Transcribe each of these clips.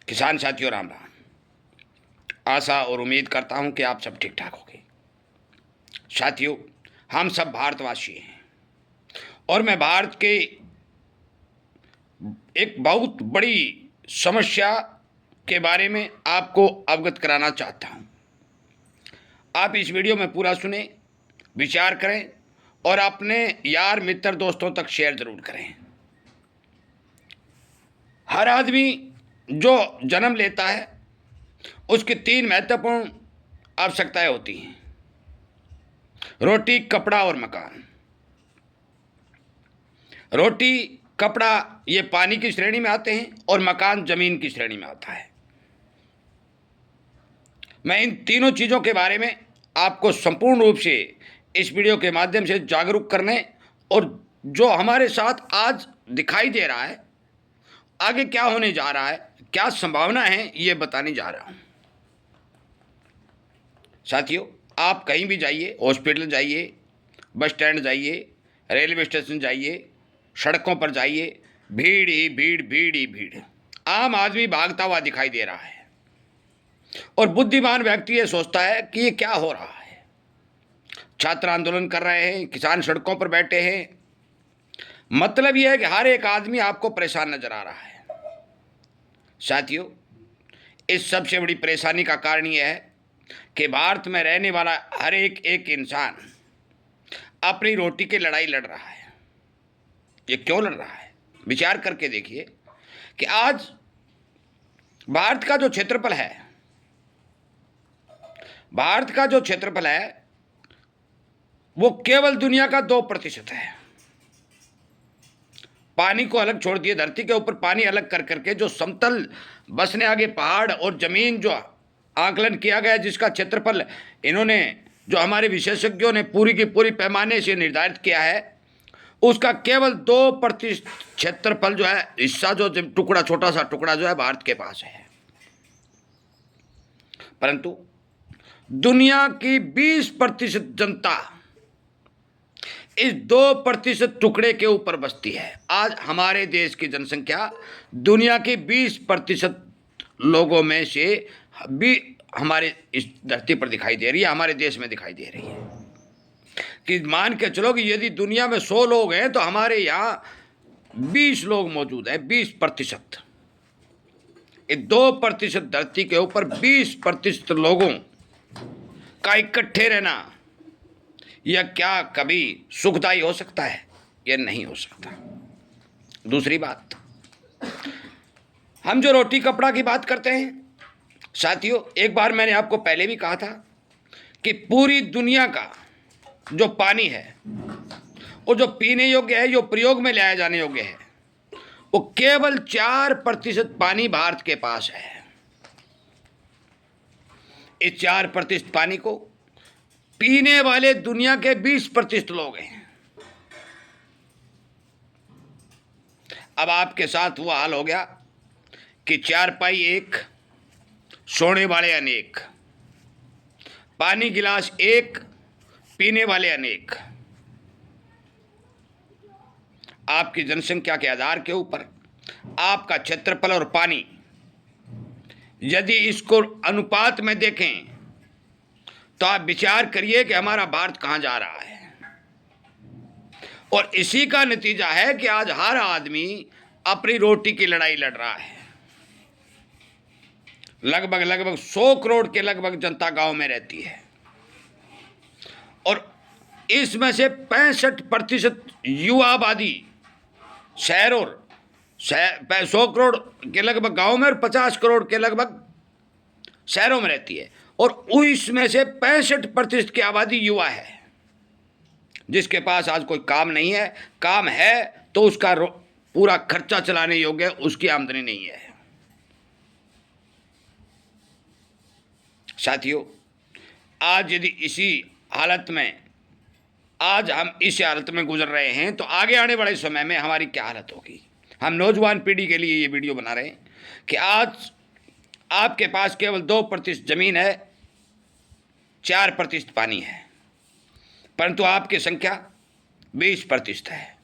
किसान साथियों राम राम। आशा और उम्मीद करता हूं कि आप सब ठीक ठाक होंगे। साथियों, हम सब भारतवासी हैं और मैं भारत के एक बहुत बड़ी समस्या के बारे में आपको अवगत कराना चाहता हूं। आप इस वीडियो में पूरा सुने, विचार करें और अपने यार मित्र दोस्तों तक शेयर जरूर करें। हर आदमी जो जन्म लेता है उसकी 3 महत्वपूर्ण आवश्यकताएं होती हैं: रोटी, कपड़ा और मकान। रोटी, कपड़ा ये पानी की श्रेणी में आते हैं और मकान जमीन की श्रेणी में आता है। मैं इन तीनों चीज़ों के बारे में आपको संपूर्ण रूप से इस वीडियो के माध्यम से जागरूक करने और जो हमारे साथ आज दिखाई दे रहा है, आगे क्या होने जा रहा है, क्या संभावना है, ये बताने जा रहा हूं। साथियों, आप कहीं भी जाइए, हॉस्पिटल जाइए, बस स्टैंड जाइए, रेलवे स्टेशन जाइए, सड़कों पर जाइए, भीड़ ही भीड़, भीड़ ही भीड़। आम आदमी भागता हुआ दिखाई दे रहा है और बुद्धिमान व्यक्ति ये सोचता है कि ये क्या हो रहा है। छात्र आंदोलन कर रहे हैं, किसान सड़कों पर बैठे हैं। मतलब यह है कि हर एक आदमी आपको परेशान नजर आ रहा है। साथियों, इस सबसे बड़ी परेशानी का कारण यह है कि भारत में रहने वाला हर एक इंसान अपनी रोटी की लड़ाई लड़ रहा है। ये क्यों लड़ रहा है? विचार करके देखिए कि आज भारत का जो क्षेत्रफल है, वो केवल दुनिया का 2% है। पानी को अलग छोड़ दिए, धरती के ऊपर पानी अलग कर करके जो समतल बसने आगे पहाड़ और जमीन जो आकलन किया गया, जिसका क्षेत्रफल इन्होंने, जो हमारे विशेषज्ञों ने पूरी की पूरी पैमाने से निर्धारित किया है, उसका केवल 2% क्षेत्रफल जो है, हिस्सा जो टुकड़ा, छोटा सा टुकड़ा जो है भारत के पास है। परंतु दुनिया की 20% जनता इस 2% टुकड़े के ऊपर बसती है। आज हमारे देश की जनसंख्या दुनिया की 20% लोगों में से भी हमारे इस धरती पर दिखाई दे रही है, हमारे देश में दिखाई दे रही है। कि मान के चलो कि यदि दुनिया में 100 लोग हैं तो हमारे यहाँ 20 लोग मौजूद हैं। 20%, 2% धरती के ऊपर 20% लोगों का इकट्ठे रहना, यह क्या कभी सुखदायी हो सकता है? यह नहीं हो सकता। दूसरी बात, हम जो रोटी कपड़ा की बात करते हैं, साथियों, एक बार मैंने आपको पहले भी कहा था कि पूरी दुनिया का जो पानी है, वो जो पीने योग्य है, जो प्रयोग में लाया जाने योग्य है, वो केवल 4% पानी भारत के पास है। इस 4% पानी को पीने वाले दुनिया के 20% लोग हैं। अब आपके साथ वो हाल हो गया कि चारपाई एक, सोने वाले अनेक, पानी गिलास एक, पीने वाले अनेक। आपकी जनसंख्या के आधार के ऊपर आपका क्षेत्रफल और पानी, यदि इसको अनुपात में देखें तो आप विचार करिए कि हमारा भारत कहां जा रहा है। और इसी का नतीजा है कि आज हर आदमी अपनी रोटी की लड़ाई लड़ रहा है। लगभग 100 करोड़ के लगभग जनता गांव में रहती है और इसमें से 65% युवा आबादी शहर और 100 करोड़ के लगभग गांव में और 50 करोड़ के लगभग शहरों में रहती है। और इसमें से 65% की आबादी युवा है, जिसके पास आज कोई काम नहीं है। काम है तो उसका पूरा खर्चा चलाने योग्य उसकी आमदनी नहीं है। साथियों, आज यदि इसी हालत में, आज हम इस हालत में गुजर रहे हैं तो आगे आने वाले समय में हमारी क्या हालत होगी। हम नौजवान पीढ़ी के लिए ये वीडियो बना रहे हैं कि आज आपके पास केवल 2% जमीन है, 4% पानी है, परंतु आपकी संख्या 20% है।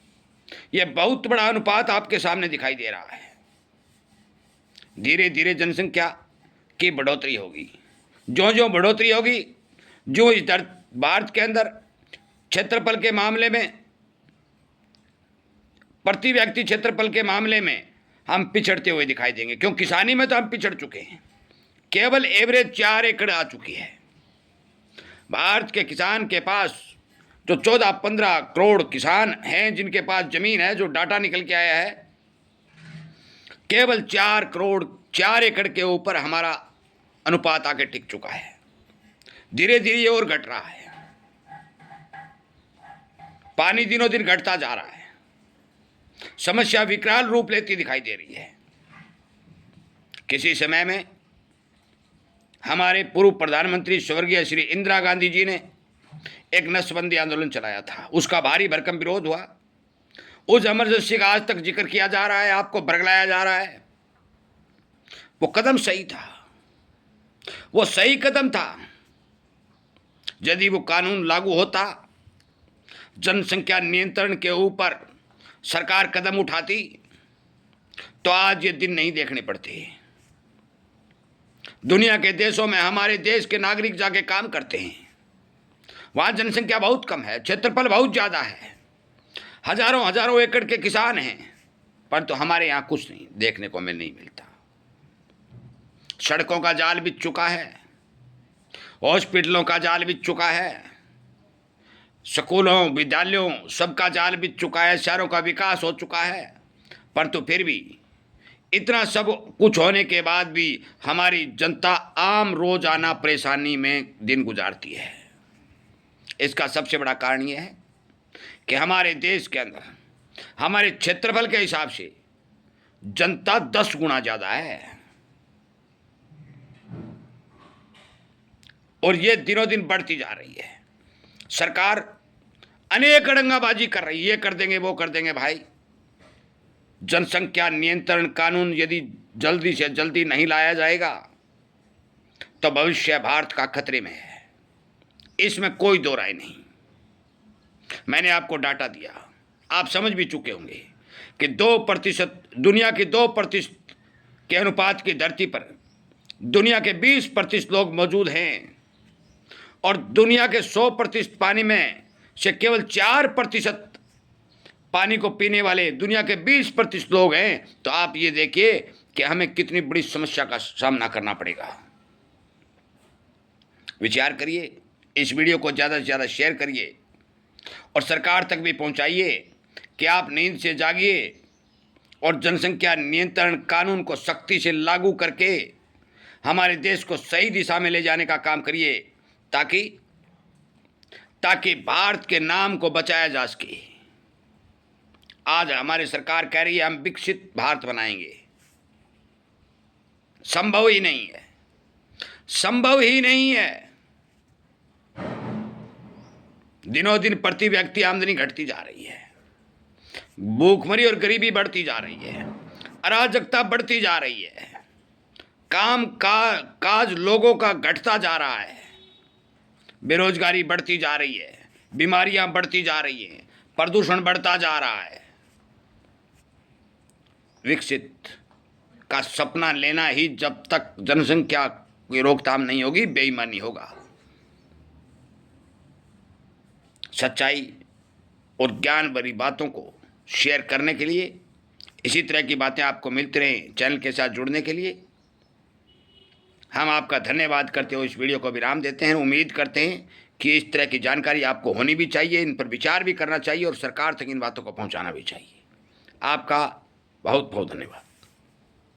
यह बहुत बड़ा अनुपात आपके सामने दिखाई दे रहा है। धीरे धीरे जनसंख्या की बढ़ोतरी होगी। जो जो बढ़ोतरी होगी, जो इस भारत के अंदर क्षेत्रफल के मामले में, प्रति व्यक्ति क्षेत्रफल के मामले में हम पिछड़ते हुए दिखाई देंगे, क्योंकि किसानी में तो हम पिछड़ चुके हैं। केवल एवरेज 4 एकड़ आ चुकी है। भारत के किसान के पास जो 14-15 करोड़ किसान हैं जिनके पास जमीन है, जो डाटा निकल के आया है, केवल 4 एकड़ के ऊपर हमारा अनुपात आके टिक चुका है। धीरे धीरे ये और घट रहा है। पानी दिनों दिन घटता जा रहा है। समस्या विकराल रूप लेती दिखाई दे रही है। किसी समय में हमारे पूर्व प्रधानमंत्री स्वर्गीय श्री इंदिरा गांधी जी ने एक नसबंदी आंदोलन चलाया था। उसका भारी भरकम विरोध हुआ। उस इमरजेंसी का आज तक जिक्र किया जा रहा है, आपको बरगलाया जा रहा है। वो कदम सही था, वो सही कदम था। यदि वो कानून लागू होता, जनसंख्या नियंत्रण के ऊपर सरकार कदम उठाती, तो आज ये दिन नहीं देखने पड़ते। दुनिया के देशों में हमारे देश के नागरिक जाके काम करते हैं। वहां जनसंख्या बहुत कम है, क्षेत्रफल बहुत ज्यादा है, हजारों हजारों एकड़ के किसान हैं, परंतु हमारे यहां कुछ नहीं देखने को नहीं मिलता। सड़कों का जाल बिछ चुका है, हॉस्पिटलों का जाल बिछ चुका है, स्कूलों विद्यालयों सबका जाल बिछ चुका है, शहरों का विकास हो चुका है, परंतु फिर भी इतना सब कुछ होने के बाद भी हमारी जनता आम रोजाना परेशानी में दिन गुजारती है। इसका सबसे बड़ा कारण यह है कि हमारे देश के अंदर हमारे क्षेत्रफल के हिसाब से जनता 10 गुना ज़्यादा है, और ये दिनों दिन बढ़ती जा रही है। सरकार अनेक अड़ंगाबाजी कर रही है, ये कर देंगे वो कर देंगे। भाई, जनसंख्या नियंत्रण कानून यदि जल्दी से जल्दी नहीं लाया जाएगा तो भविष्य भारत का खतरे में है, इसमें कोई दो राय नहीं। मैंने आपको डाटा दिया, आप समझ भी चुके होंगे कि 2% दुनिया के 2% के अनुपात की धरती पर दुनिया के 20% लोग मौजूद हैं, और दुनिया के 100% पानी में से केवल 4% पानी को पीने वाले दुनिया के 20% लोग हैं। तो आप ये देखिए कि हमें कितनी बड़ी समस्या का सामना करना पड़ेगा। विचार करिए, इस वीडियो को ज़्यादा से ज़्यादा शेयर करिए और सरकार तक भी पहुंचाइए कि आप नींद से जागिए और जनसंख्या नियंत्रण कानून को सख्ती से लागू करके हमारे देश को सही दिशा में ले जाने का काम करिए, ताकि भारत के नाम को बचाया जा सके। आज हमारी सरकार कह रही है हम विकसित भारत बनाएंगे, संभव ही नहीं है, संभव ही नहीं है। दिनों दिन प्रति व्यक्ति आमदनी घटती जा रही है, भूखमरी और गरीबी बढ़ती जा रही है, अराजकता बढ़ती जा रही है, काम काज लोगों का घटता जा रहा है, बेरोजगारी बढ़ती जा रही है, बीमारियां बढ़ती जा रही हैं, प्रदूषण बढ़ता जा रहा है। विकसित का सपना लेना ही जब तक जनसंख्या की रोकथाम नहीं होगी बेईमानी होगा। सच्चाई और ज्ञान भरी बातों को शेयर करने के लिए, इसी तरह की बातें आपको मिलती रहें, चैनल के साथ जुड़ने के लिए हम आपका धन्यवाद करते हुए इस वीडियो को विराम देते हैं। उम्मीद करते हैं कि इस तरह की जानकारी आपको होनी भी चाहिए, इन पर विचार भी करना चाहिए और सरकार तक इन बातों को पहुंचाना भी चाहिए। आपका बहुत बहुत धन्यवाद।